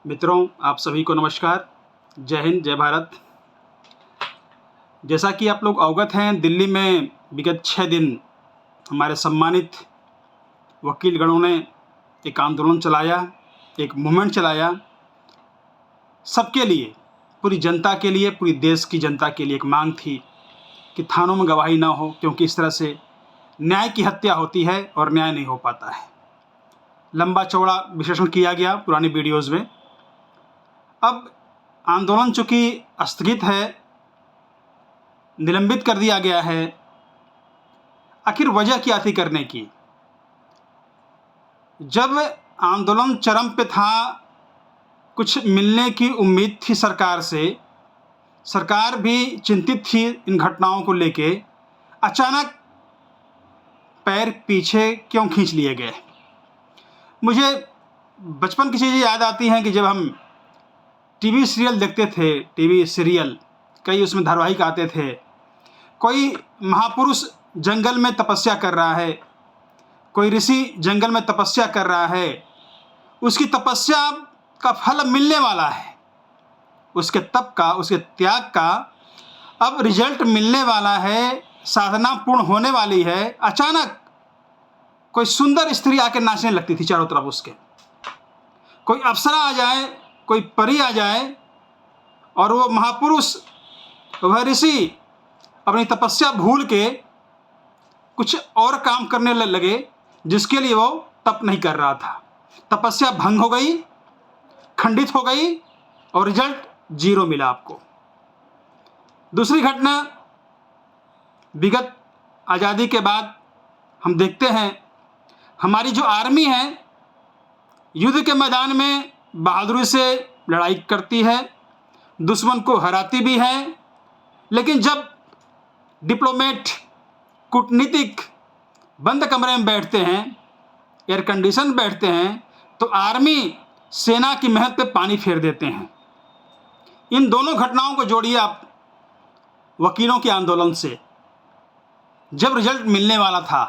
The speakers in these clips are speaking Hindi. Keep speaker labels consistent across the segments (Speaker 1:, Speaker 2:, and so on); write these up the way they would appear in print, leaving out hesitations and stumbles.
Speaker 1: मित्रों, आप सभी को नमस्कार। जय हिंद, जय भारत। जैसा कि आप लोग अवगत हैं, दिल्ली में विगत 6 दिन हमारे सम्मानित वकीलगणों ने एक आंदोलन चलाया, एक मूवमेंट चलाया। सबके लिए, पूरी जनता के लिए, पूरी देश की जनता के लिए एक मांग थी कि थानों में गवाही ना हो, क्योंकि इस तरह से न्याय की हत्या होती है और न्याय नहीं हो पाता है। लंबा चौड़ा विश्लेषण किया गया पुरानी वीडियोज़ में। अब आंदोलन चूँकि स्थगित है, निलंबित कर दिया गया है, आखिर वजह क्या थी करने की? जब आंदोलन चरम पे था, कुछ मिलने की उम्मीद थी सरकार से, सरकार भी चिंतित थी इन घटनाओं को लेके, अचानक पैर पीछे क्यों खींच लिए गए? मुझे बचपन की चीज़ें याद आती हैं कि जब हम टीवी सीरियल देखते थे, टीवी सीरियल कई उसमें धारावाहिक आते थे। कोई महापुरुष जंगल में तपस्या कर रहा है, कोई ऋषि जंगल में तपस्या कर रहा है, उसकी तपस्या का फल मिलने वाला है, उसके तप का, उसके त्याग का अब रिजल्ट मिलने वाला है, साधना पूर्ण होने वाली है। अचानक कोई सुंदर स्त्री आके नाचने लगती थी चारों तरफ उसके, कोई अप्सरा आ जाए, कोई परी आ जाए और वो महापुरुष, वह ऋषि अपनी तपस्या भूल के कुछ और काम करने लगे जिसके लिए वो तप नहीं कर रहा था। तपस्या भंग हो गई, खंडित हो गई और रिजल्ट 0 मिला आपको। दूसरी घटना, विगत आज़ादी के बाद हम देखते हैं हमारी जो आर्मी है युद्ध के मैदान में बहादुरी से लड़ाई करती है, दुश्मन को हराती भी है, लेकिन जब डिप्लोमेट, कूटनीतिक बंद कमरे में बैठते हैं, एयर कंडीशन बैठते हैं, तो आर्मी सेना की मेहनत पे पानी फेर देते हैं। इन दोनों घटनाओं को जोड़िए आप वकीलों के आंदोलन से। जब रिजल्ट मिलने वाला था,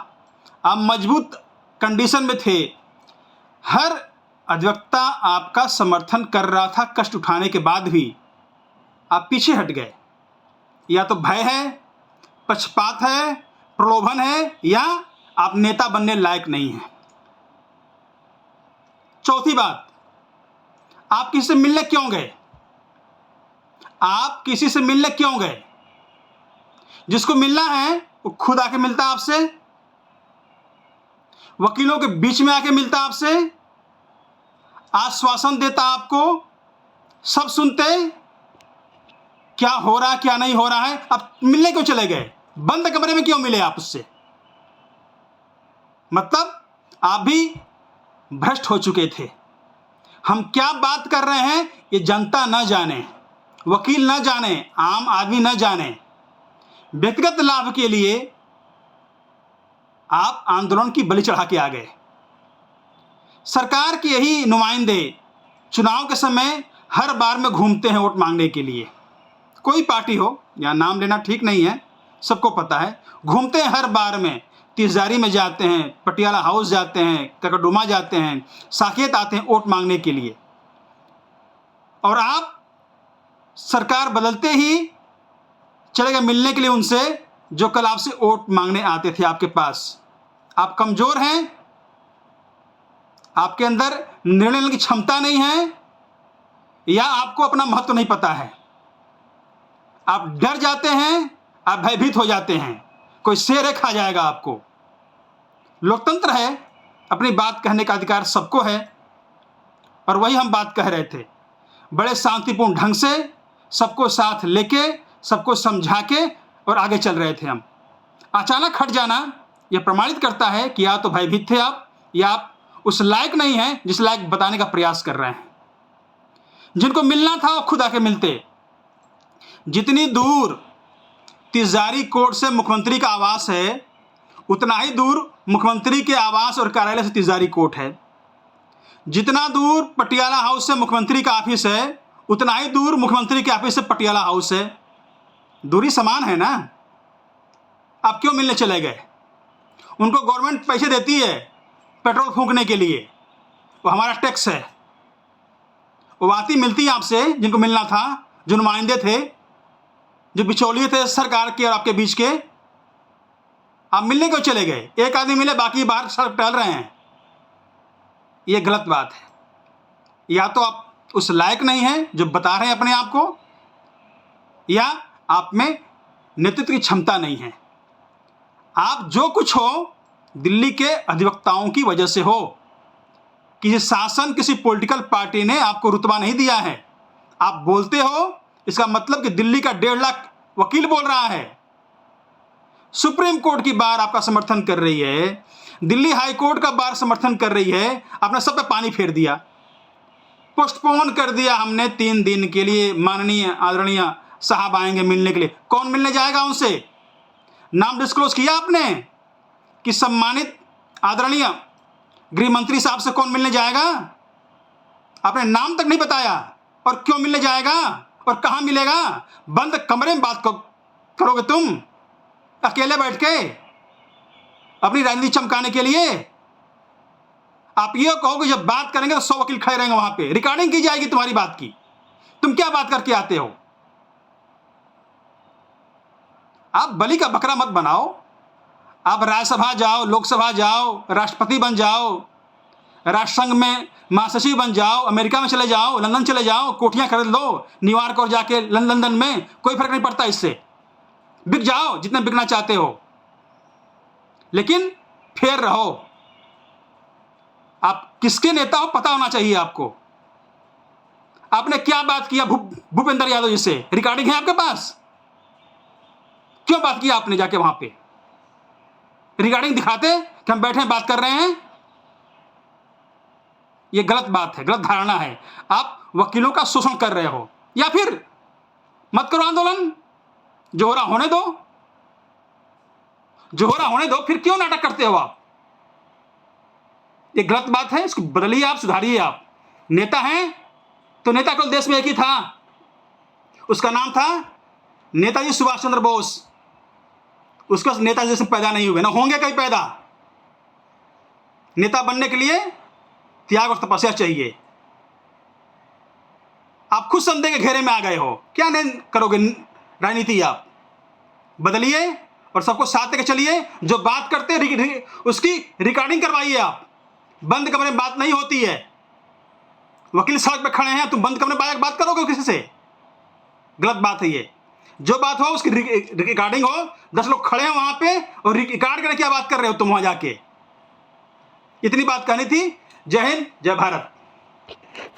Speaker 1: आप मजबूत कंडीशन में थे, हर अधिवक्ता आपका समर्थन कर रहा था, कष्ट उठाने के बाद भी आप पीछे हट गए। या तो भय है, पक्षपात है, प्रलोभन है, या आप नेता बनने लायक नहीं हैं। चौथी बात, आप किसी से मिलने क्यों गए? आप किसी से मिलने क्यों गए? जिसको मिलना है वो खुद आके मिलता आपसे, वकीलों के बीच में आके मिलता आपसे, आश्वासन देता आपको, सब सुनते, क्या हो रहा है क्या नहीं हो रहा है। अब मिलने क्यों चले गए? बंद कमरे में क्यों मिले आप उससे? मतलब आप भी भ्रष्ट हो चुके थे। हम क्या बात कर रहे हैं ये जनता न जाने, वकील न जाने, आम आदमी न जाने। व्यक्तिगत लाभ के लिए आप आंदोलन की बलि चढ़ा के आ गए। सरकार के यही नुमाइंदे चुनाव के समय हर बार में घूमते हैं वोट मांगने के लिए। कोई पार्टी हो, या नाम लेना ठीक नहीं है, सबको पता है, घूमते हैं हर बार में। तिजदारी में जाते हैं, पटियाला हाउस जाते हैं, ककड़ुमा जाते हैं, साकेत आते हैं वोट मांगने के लिए। और आप सरकार बदलते ही चले गए मिलने के लिए उनसे जो कल आपसे वोट मांगने आते थे आपके पास। आप कमजोर हैं, आपके अंदर निर्णय लेने की क्षमता नहीं है, या आपको अपना महत्व नहीं पता है। आप डर जाते हैं, आप भयभीत हो जाते हैं, कोई शेर खा जाएगा आपको। लोकतंत्र है, अपनी बात कहने का अधिकार सबको है, और वही हम बात कह रहे थे। बड़े शांतिपूर्ण ढंग से सबको साथ लेके, सबको समझा के और आगे चल रहे थे हम। अचानक हट जाना यह प्रमाणित करता है कि या तो भयभीत थे आप, या आप उस लायक नहीं हैं जिस लायक बताने का प्रयास कर रहे हैं। जिनको मिलना था वो खुद आके मिलते। जितनी दूर तिजदारी कोर्ट से मुख्यमंत्री का आवास है, उतना ही दूर मुख्यमंत्री के आवास और कार्यालय से तिजदारी कोर्ट है। जितना दूर पटियाला हाउस से मुख्यमंत्री का ऑफिस है, उतना ही दूर मुख्यमंत्री के ऑफिस से पटियाला हाउस है। दूरी समान है ना? आप क्यों मिलने चले गए? उनको गवर्नमेंट पैसे देती है पेट्रोल फूंकने के लिए, वो हमारा टैक्स है। वो आती मिलती आपसे जिनको मिलना था, जो नुमाइंदे थे, जो बिचौलिए थे सरकार के और आपके बीच के, आप मिलने क्यों चले गए? एक आदमी मिले, बाकी बाहर सड़क टहल रहे हैं। ये गलत बात है। या तो आप उस लायक नहीं हैं जो बता रहे हैं अपने आप को, या आप में नेतृत्व की क्षमता नहीं है। आप जो कुछ हो दिल्ली के अधिवक्ताओं की वजह से हो। किसी शासन, किसी पॉलिटिकल पार्टी ने आपको रुतबा नहीं दिया है। आप बोलते हो, इसका मतलब कि दिल्ली का 1.5 लाख वकील बोल रहा है, सुप्रीम कोर्ट की बार आपका समर्थन कर रही है, दिल्ली हाई कोर्ट का बार समर्थन कर रही है। आपने सब पे पानी फेर दिया, पोस्टपोन कर दिया हमने 3 दिन के लिए, माननीय आदरणीय साहब आएंगे मिलने के लिए। कौन मिलने जाएगा उनसे? नाम डिस्क्लोज किया आपने कि सम्मानित आदरणीय गृह मंत्री साहब से कौन मिलने जाएगा? आपने नाम तक नहीं बताया। और क्यों मिलने जाएगा और कहां मिलेगा? बंद कमरे में बात करोगे तुम, अकेले बैठ के अपनी राजनीति चमकाने के लिए? आप ये कहोगे जब बात करेंगे तो 100 वकील खड़े रहेंगे वहां पे, रिकॉर्डिंग की जाएगी तुम्हारी बात की। तुम क्या बात करके आते हो? आप बलि का बकरा मत बनाओ। आप राज्यसभा जाओ, लोकसभा जाओ, राष्ट्रपति बन जाओ, राष्ट्रसंघ में महासचिव बन जाओ, अमेरिका में चले जाओ, लंदन चले जाओ, कोठियां खरीद लो न्यूयॉर्क और जाके लंदन में, कोई फर्क नहीं पड़ता इससे। बिक जाओ जितने बिकना चाहते हो, लेकिन फेर रहो। आप किसके नेता हो पता होना चाहिए आपको। आपने क्या बात किया भूपेंद्र यादव जी से? रिकॉर्डिंग है आपके पास? क्यों बात किया आपने जाके वहां पे? रिकॉर्डिंग दिखाते कि हम बैठे बात कर रहे हैं। यह गलत बात है, गलत धारणा है। आप वकीलों का शोषण कर रहे हो। या फिर मत करो आंदोलन, जो हो रहा होने दो, जो हो रहा होने दो, फिर क्यों नाटक करते हो आप? ये गलत बात है, इसको बदलिए आप, सुधारिए आप। नेता हैं तो नेता को देश में एक ही था, उसका नाम था नेताजी सुभाष चंद्र बोस। उसका नेता जैसे पैदा नहीं हुए, ना होंगे कहीं पैदा। नेता बनने के लिए त्याग और तपस्या चाहिए। आप खुद संदेह के घेरे में आ गए हो, क्या नहीं करोगे राजनीति? आप बदलिए और सबको साथ लेके चलिए। जो बात करते उसकी रिकॉर्डिंग करवाइए आप। बंद कमरे में बात नहीं होती है। वकील सड़क पे खड़े हैं, तुम बंद कमरे में बात करोगे किसी से? गलत बात है ये। जो बात हो उसकी रिकॉर्डिंग हो, 10 लोग खड़े हैं वहां पे और रिकॉर्ड करके क्या बात कर रहे हो तुम वहां जाके? इतनी बात कहनी थी। जय हिंद, जय भारत।